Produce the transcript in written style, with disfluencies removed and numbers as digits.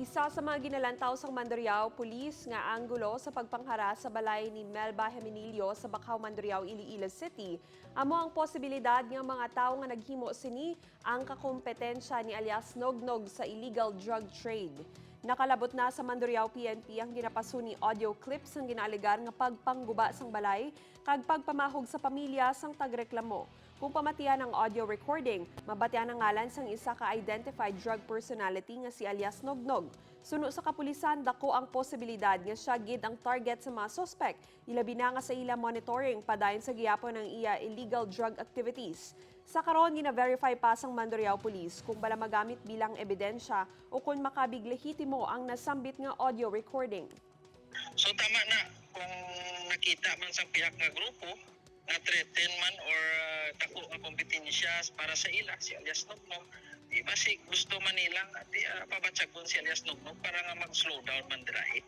Isa sa mga ginalantaw sa Mandurriao Police nga anggulo sa pagpanghara sa balay ni Melba Heminilio sa Bacau, Mandurriao, Iloilo City, amo ang posibilidad ng mga tao nga naghimo sini ang kakompetensya ni alias Nognog sa illegal drug trade. Nakalabot na sa Mandurriao PNP ang ginapasuni audio clips ang ginaligar nga pagpangguba sang balay kag pagpamahog sa pamilya sang tagreklamo. Kung pamatian ang audio recording, mabatian ang ngalan sang isa ka identified drug personality nga si alias Nognog. Suno sa kapulisan, dako ang posibilidad nga siya gid ang target sa mga suspect. Ilabi na nga sa ila monitoring padayon sa giyapon ng iya illegal drug activities. Sa karon gina-verify pa sang Mandurriao Police kung bala magamit bilang ebidensya o kung makabig lehitimo ang nasambit nga audio recording. So tama na kung nakita man sa piyak nga grupo na threaten man or dako nga kompetensya para sa ila si alias Nognog, di ba si gusto man nila at pabatsagon si alias Nognog para nga mag-slow down man dirahi.